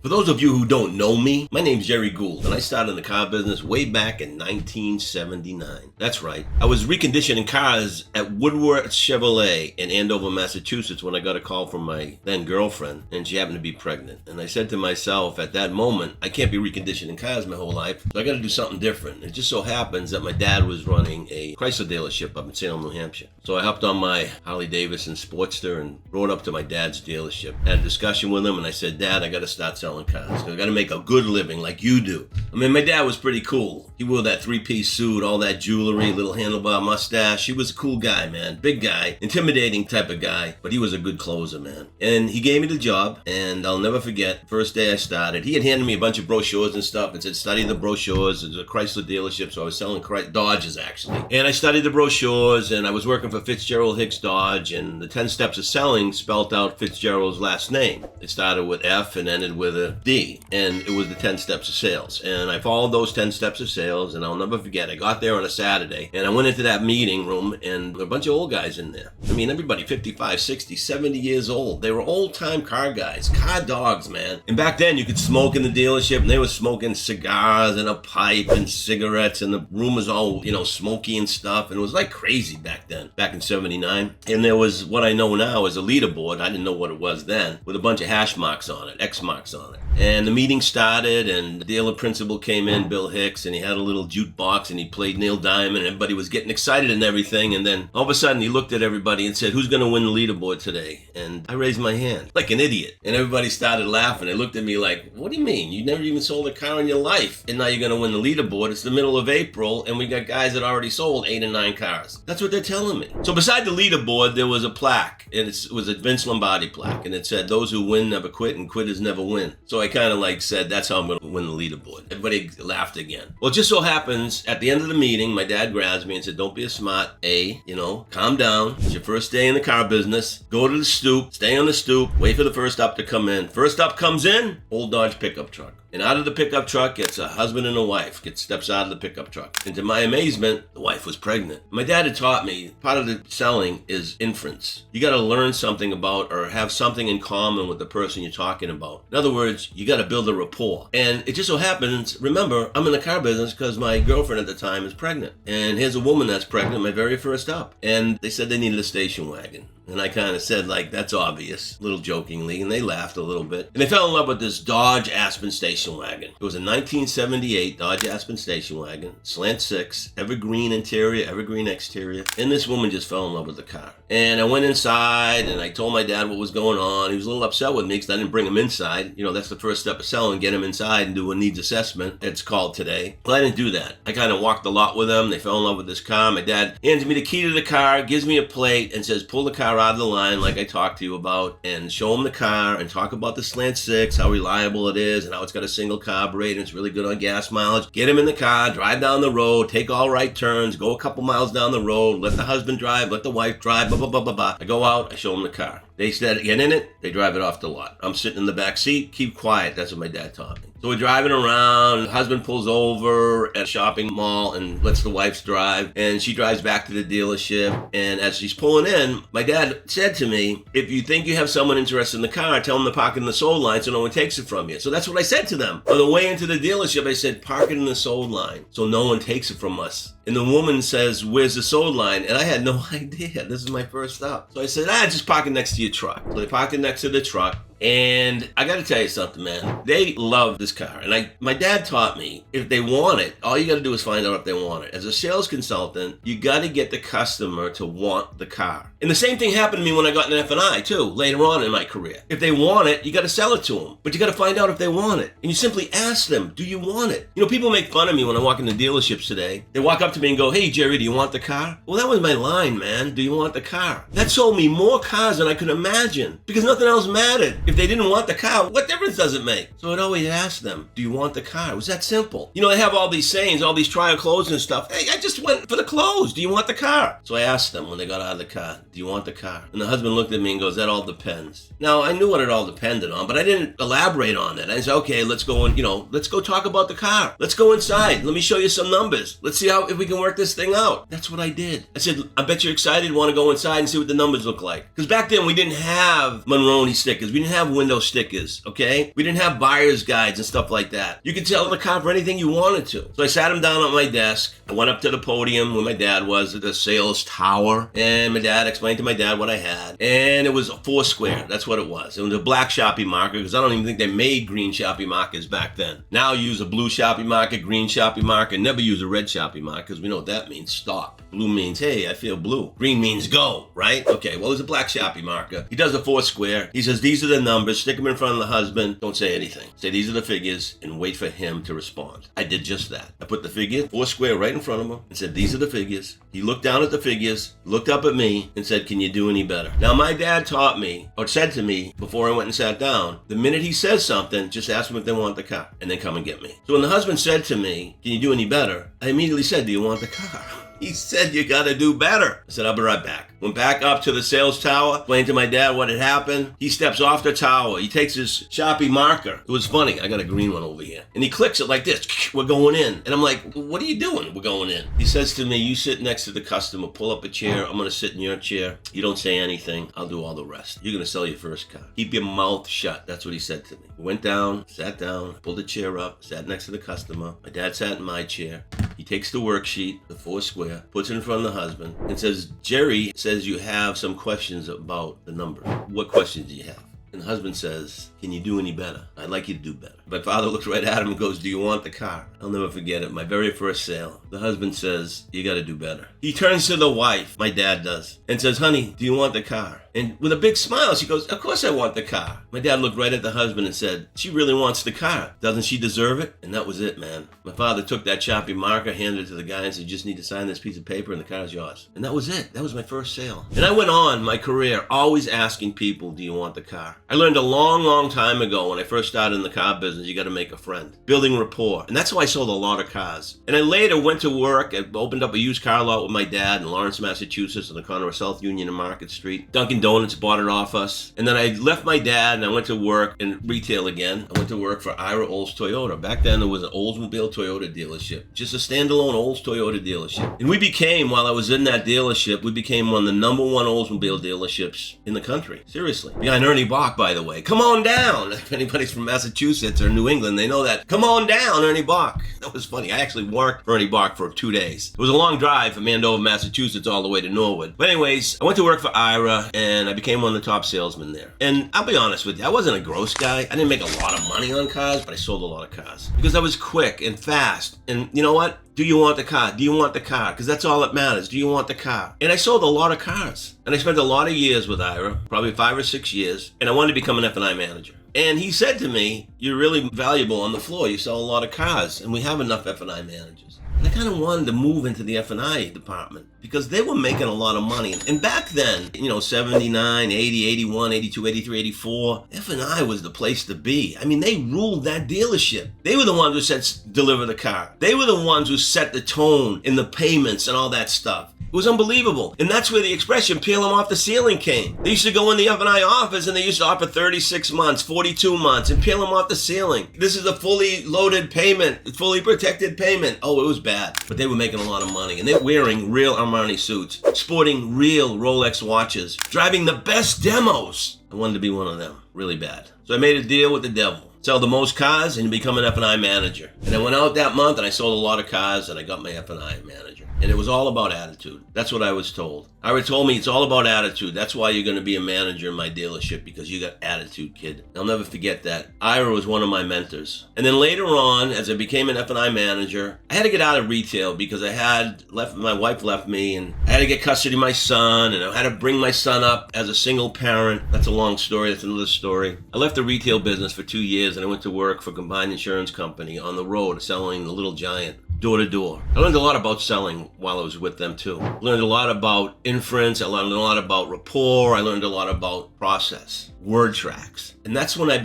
For those of you who don't know me, my name's Gerry Gould, and I started in the car business way back in 1979. That's right. I was reconditioning cars at Woodworth Chevrolet in Andover, Massachusetts when I got a call from my then girlfriend, and she happened to be pregnant. And I said to myself at that moment, I can't be reconditioning cars my whole life, so I got to do something different. It just so happens that my dad was running a Chrysler dealership up in Salem, New Hampshire. So I hopped on my Harley Davidson Sportster and rode up to my dad's dealership. Had a discussion with him, and I said, Dad, I got to start selling cars. I got to make a good living like you do. I mean, my dad was pretty cool. He wore that three-piece suit, all that jewelry, little handlebar mustache. He was a cool guy, man. Big guy, intimidating type of guy, but he was a good closer, man. And he gave me the job, and I'll never forget, first day I started, he had handed me a bunch of brochures and stuff and said, study the brochures. It was a Chrysler dealership, so I was selling Dodges, actually. And I studied the brochures, and I was working for Fitzgerald Hicks Dodge, and the 10 steps of selling spelt out Fitzgerald's last name. It started with F and ended with a D, and it was the 10 steps of sales. And I followed those 10 steps of sales, and I'll never forget, I got there on a Saturday, and I went into that meeting room, and there were a bunch of old guys in there. I mean, everybody 55, 60, 70 years old. They were old-time car guys, car dogs, man. And back then, you could smoke in the dealership, and they were smoking cigars and a pipe and cigarettes, and the room was all, smoky and stuff, and it was like crazy back then, back in 79. And there was what I know now as a leaderboard, I didn't know what it was then, with a bunch of hash marks on it, X marks on it. And the meeting started, and the dealer principal came in, Bill Hicks, and he had a little jukebox, and he played Neil Diamond, and everybody was getting excited and everything. And then all of a sudden, he looked at everybody and said, who's going to win the leaderboard today? And I raised my hand, like an idiot. And everybody started laughing. They looked at me like, what do you mean? You never even sold a car in your life, and now you're going to win the leaderboard. It's the middle of April, and we got guys that already sold 8 or 9 cars. That's what they're telling me. So beside the leaderboard, there was a plaque, and it was a Vince Lombardi plaque, and it said, those who win never quit, and quitters never win. So I kind of said, that's how I'm going to win the leaderboard. Everybody laughed again. Well, it just so happens, at the end of the meeting, my dad grabs me and said, don't be a smart A, calm down. It's your first day in the car business. Go to the stoop, stay on the stoop, wait for the first up to come in. First up comes in, old Dodge pickup truck. And out of the pickup truck gets a husband and a wife, steps out of the pickup truck. And to my amazement, the wife was pregnant. My dad had taught me, part of the selling is inference. You got to learn something about or have something in common with the person you're talking about. In other words, you got to build a rapport. And it just so happens, remember, I'm in the car business because my girlfriend at the time is pregnant. And here's a woman that's pregnant, my very first up. And they said they needed a station wagon. And I kind of said, that's obvious, a little jokingly, and they laughed a little bit. And they fell in love with this Dodge Aspen station wagon. It was a 1978 Dodge Aspen station wagon, slant 6, evergreen interior, evergreen exterior. And this woman just fell in love with the car. And I went inside, and I told my dad what was going on. He was a little upset with me because I didn't bring him inside. That's the first step of selling, get him inside and do a needs assessment, it's called today. But I didn't do that. I kind of walked the lot with them. They fell in love with this car. My dad hands me the key to the car, gives me a plate, and says, pull the car out of the line like I talked to you about, and show them the car and talk about the slant 6, how reliable it is, and how it's got a single carburetor, and it's really good on gas mileage. Get him in the car, drive down the road, take all right turns, go a couple miles down the road, let the husband drive, let the wife drive, blah, blah, blah, blah, blah. I go out, I show them the car. They said, get in it, they drive it off the lot. I'm sitting in the back seat, keep quiet. That's what my dad taught me. So we're driving around, the husband pulls over at a shopping mall and lets the wife drive, and she drives back to the dealership. And as she's pulling in, my dad said to me, if you think you have someone interested in the car, tell them to park it in the sold line so no one takes it from you. So that's what I said to them. On the way into the dealership, I said, park it in the sold line so no one takes it from us. And the woman says, where's the sold line? And I had no idea. This is my first stop. So I said, just park it next to your truck. So they parked it next to the truck. And I got to tell you something, man. They love this car. And my dad taught me, if they want it, all you got to do is find out if they want it. As a sales consultant, you got to get the customer to want the car. And the same thing happened to me when I got an F&I, too, later on in my career. If they want it, you got to sell it to them. But you got to find out if they want it. And you simply ask them, do you want it? People make fun of me when I walk into dealerships today. They walk up to me and go, hey, Gerry, do you want the car? Well, that was my line, man. Do you want the car? That sold me more cars than I could imagine because nothing else mattered. If they didn't want the car, what difference does it make? So I'd always ask them, do you want the car? It was that simple. They have all these sayings, all these trial clothes and stuff. Hey, I just went for the clothes. Do you want the car? So I asked them when they got out of the car, do you want the car? And the husband looked at me and goes, that all depends. Now, I knew what it all depended on, but I didn't elaborate on it. I said, okay, let's go and, let's go talk about the car. Let's go inside. Let me show you some numbers. Let's see if we can work this thing out. That's what I did. I said, I bet you're excited, want to go inside and see what the numbers look like. Because back then we didn't have Monroney stickers. We didn't have window stickers, okay? We didn't have buyer's guides and stuff like that. You could tell the car for anything you wanted to. So I sat him down at my desk. I went up to the podium where my dad was at the sales tower. And my dad explained to my dad what I had. And it was a 4 square. That's what it was. It was a black Sharpie marker because I don't even think they made green Sharpie markers back then. Now you use a blue Sharpie marker, green Sharpie marker. Never use a red Sharpie marker because we know what that means. Stop. Blue means, hey, I feel blue. Green means go, right? Okay, well, there's a black Sharpie marker. He does a 4 square. He says, these are the numbers. Stick them in front of the husband. Don't say anything. Say, these are the figures and wait for him to respond. I did just that. I put the figure, 4 square, right in front of him and said, these are the figures. He looked down at the figures, looked up at me and said, can you do any better? Now, my dad taught me, or said to me before I went and sat down, the minute he says something, just ask them if they want the car and then come and get me. So when the husband said to me, can you do any better? I immediately said, do you want the car? He said, you got to do better. I said, I'll be right back. Went back up to the sales tower, explained to my dad what had happened. He steps off the tower. He takes his Sharpie marker. It was funny. I got a green one over here. And he clicks it like this. We're going in. And I'm like, what are you doing? We're going in. He says to me, you sit next to the customer, pull up a chair. I'm going to sit in your chair. You don't say anything. I'll do all the rest. You're going to sell your first car. Keep your mouth shut. That's what he said to me. We went down, sat down, pulled the chair up, sat next to the customer. My dad sat in my chair. He takes the worksheet, the 4 square, puts it in front of the husband, and says, Gerry says you have some questions about the number. What questions do you have? And the husband says, can you do any better? I'd like you to do better. My father looks right at him and goes, do you want the car? I'll never forget it. My very first sale. The husband says, you got to do better. He turns to the wife, my dad does, and says, honey, do you want the car? And with a big smile, she goes, of course I want the car. My dad looked right at the husband and said, she really wants the car. Doesn't she deserve it? And that was it, man. My father took that Sharpie marker, handed it to the guy and said, you just need to sign this piece of paper and the car is yours. And that was it. That was my first sale. And I went on my career always asking people, do you want the car? I learned a long, long time ago when I first started in the car business, you got to make a friend. Building rapport. And that's how I sold a lot of cars. And I later went to work and opened up a used car lot with my dad in Lawrence, Massachusetts on the corner of South Union and Market Street. Dunkin' Donuts bought it off us. And then I left my dad and I went to work in retail again. I went to work for Ira Olds Toyota. Back then there was an Oldsmobile Toyota dealership. Just a standalone Olds Toyota dealership. And we became, while I was in that dealership, we became one of the number 1 Oldsmobile dealerships in the country. Seriously. Behind Ernie Bach, by the way. Come on down. If anybody's from Massachusetts or New England, they know that. Come on down, Ernie Bach. That was funny. I actually worked for Ernie Bach for 2 days. It was a long drive from Andover, Massachusetts all the way to Norwood. But anyways, I went to work for Ira and I became one of the top salesmen there. And I'll be honest with you, I wasn't a gross guy. I didn't make a lot of money on cars, but I sold a lot of cars. Because I was quick and fast. And you know what? Do you want the car? Do you want the car? Because that's all that matters. Do you want the car? And I sold a lot of cars. And I spent a lot of years with Ira, probably 5 or 6 years. And I wanted to become an F&I manager. And he said to me, you're really valuable on the floor. You sell a lot of cars. And we have enough F&I managers. And I kind of wanted to move into the F&I department because they were making a lot of money. And back then, 79, 80, 81, 82, 83, 84, F&I was the place to be. I mean, they ruled that dealership. They were the ones who said, deliver the car. They were the ones who set the tone in the payments and all that stuff. It was unbelievable. And that's where the expression, peel them off the ceiling came. They used to go in the F&I office and they used to offer 36 months, 42 months, and peel them off the ceiling. This is a fully loaded payment, fully protected payment. Oh, it was bad. But they were making a lot of money. And they were wearing real Armani suits, sporting real Rolex watches, driving the best demos. I wanted to be one of them. Really bad. So I made a deal with the devil. Sell the most cars and become an F&I manager. And I went out that month and I sold a lot of cars and I got my F&I manager. And it was all about attitude. That's what I was told. Ira told me it's all about attitude. That's why you're going to be a manager in my dealership, because you got attitude, kid. I'll never forget that. Ira was one of my mentors. And then later on, as I became an F&I manager, I had to get out of retail because my wife left me, and I had to get custody of my son, and I had to bring my son up as a single parent. That's a long story. That's another story. I left the retail business for 2 years and I went to work for a combined insurance company on the road selling the Little Giant. Door to door. I learned a lot about selling while I was with them too. I learned a lot about inference. I learned a lot about rapport. I learned a lot about process. word tracks. And that's when I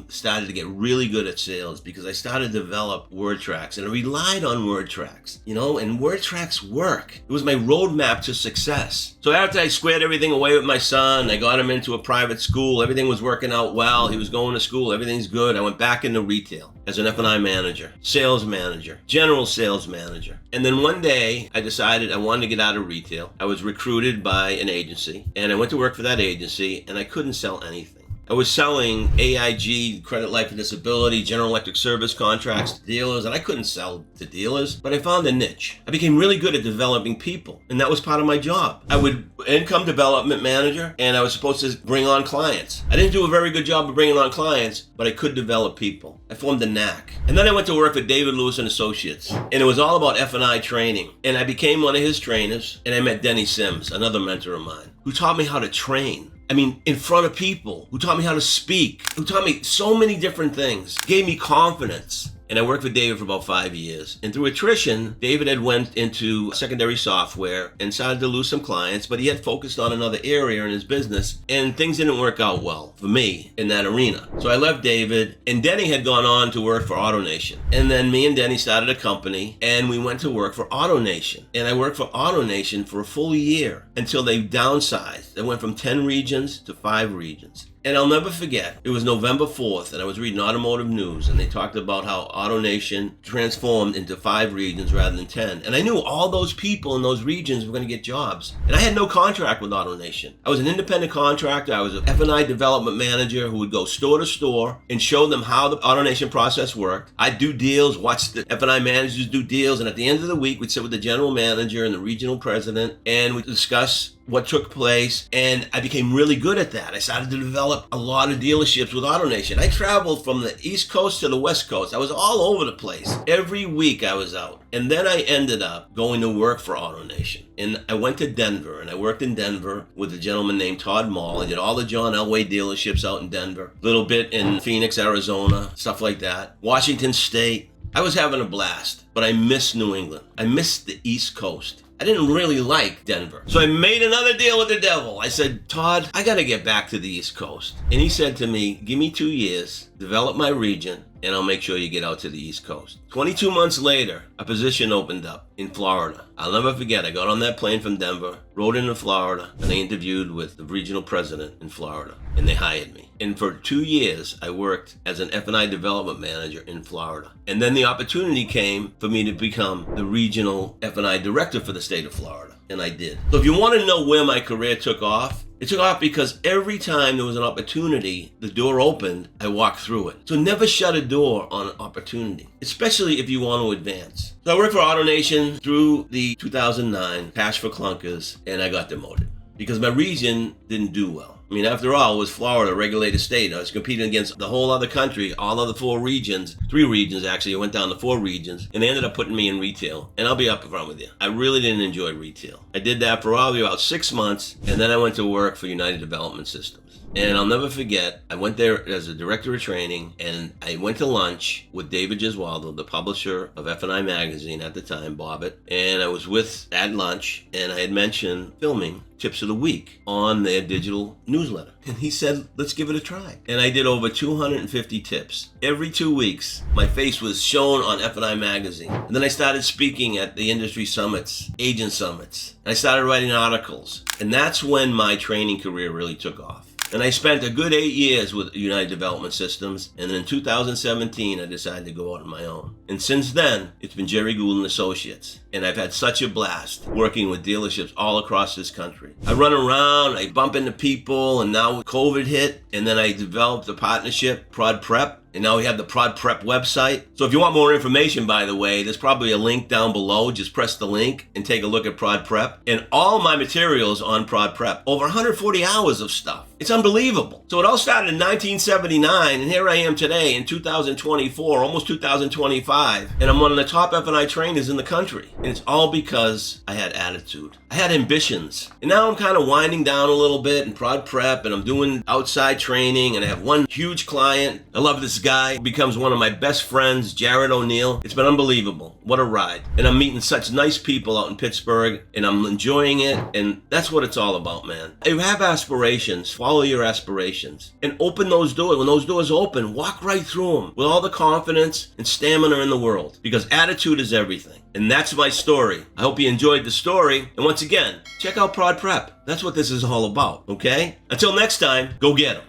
started to get really good at sales, because I started to develop word tracks, and I relied on word tracks, and word tracks work. It was my roadmap to success. So after I squared everything away with my son, I got him into a private school, everything was working out well, he was going to school, everything's good. I went back into retail as an F&I manager, sales manager, general sales manager. And then one day I decided I wanted to get out of retail. I was recruited by an agency, and I went to work for that agency, and I couldn't sell anything. I was selling AIG, credit, life, and disability, general electric service contracts to dealers, and I couldn't sell to dealers, but I found a niche. I became really good at developing people, and that was part of my job. I would income development manager, and I was supposed to bring on clients. I didn't do a very good job of bringing on clients, but I could develop people. I formed a knack. And then I went to work for David Lewis and Associates, and it was all about F&I training. And I became one of his trainers, and I met Denny Sims, another mentor of mine, who taught me how to train. In front of people, who taught me how to speak, who taught me so many different things, gave me confidence. And I worked for David for about 5 years. And through attrition, David had went into secondary software and started to lose some clients, but he had focused on another area in his business, and things didn't work out well for me in that arena. So I left David, and Denny had gone on to work for AutoNation. And then me and Denny started a company, and we went to work for AutoNation. And I worked for AutoNation for a full year until they downsized. They went from 10 regions to 5 regions. And I'll never forget, it was November 4th, and I was reading Automotive News, and they talked about how AutoNation transformed into 5 regions rather than 10. And I knew all those people in those regions were going to get jobs. And I had no contract with AutoNation. I was an independent contractor. I was an F&I development manager who would go store to store and show them how the AutoNation process worked. I'd do deals, watch the F&I managers do deals, and at the end of the week, we'd sit with the general manager and the regional president, and we'd discuss what took place, and I became really good at that. I started to develop a lot of dealerships with AutoNation. I traveled from the East Coast to the West Coast. I was all over the place. Every week I was out. And then I ended up going to work for AutoNation. And I went to Denver, and I worked in Denver with a gentleman named Todd Mall. I did all the John Elway dealerships out in Denver, a little bit in Phoenix, Arizona, stuff like that. Washington State. I was having a blast, but I missed New England. I missed the East Coast. I didn't really like Denver. So I made another deal with the devil. I said, Todd, I got to get back to the East Coast. And he said to me, give me 2 years, develop my region, and I'll make sure you get out to the East Coast. 22 months later, a position opened up in Florida. I'll never forget, I got on that plane from Denver, rode into Florida, and I interviewed with the regional president in Florida, and they hired me. And for 2 years, I worked as an F&I development manager in Florida. And then the opportunity came for me to become the regional F&I director for the state of Florida. And I did. So if you want to know where my career took off, it took off because every time there was an opportunity, the door opened, I walked through it. So never shut a door on an opportunity, especially if you want to advance. So I worked for AutoNation through the 2009 Cash for Clunkers, and I got demoted because my region didn't do well. After all, it was Florida, a regulated state. I was competing against the whole other country, all other 4 regions, 3 regions actually. I went down to 4 regions, and they ended up putting me in retail. And I'll be up front with you. I really didn't enjoy retail. I did that for probably about 6 months, and then I went to work for United Development Systems. And I'll never forget, I went there as a director of training, and I went to lunch with David Gesualdo, the publisher of F&I magazine at the time, Bobbit. And I was at lunch, and I had mentioned filming Tips of the Week on their digital newsletter. And he said, let's give it a try. And I did over 250 tips. Every 2 weeks, my face was shown on F&I magazine. And then I started speaking at the industry summits, agent summits. And I started writing articles. And that's when my training career really took off. And I spent a good 8 years with United Development Systems. And then in 2017, I decided to go out on my own. And since then, it's been Gerry, Gould and Associates. And I've had such a blast working with dealerships all across this country. I run around, I bump into people, and now COVID hit. And then I developed a partnership, Prod Prep. And now we have the Prod Prep website. So if you want more information, by the way, there's probably a link down below. Just press the link and take a look at Prod Prep. And all my materials on Prod Prep. Over 140 hours of stuff. It's unbelievable. So it all started in 1979, and here I am today in 2024, almost 2025, and I'm one of the top F&I trainers in the country. And it's all because I had attitude. I had ambitions. And now I'm kind of winding down a little bit in prod prep, and I'm doing outside training, and I have one huge client. I love this guy. He becomes one of my best friends, Jared O'Neill. It's been unbelievable. What a ride. And I'm meeting such nice people out in Pittsburgh, and I'm enjoying it. And that's what it's all about, man. If you have aspirations, follow your aspirations and open those doors. When those doors open, walk right through them with all the confidence and stamina in the world, because attitude is everything. And that's my story. I hope you enjoyed the story. And once again, check out Prod Prep. That's what this is all about, okay? Until next time, go get 'em.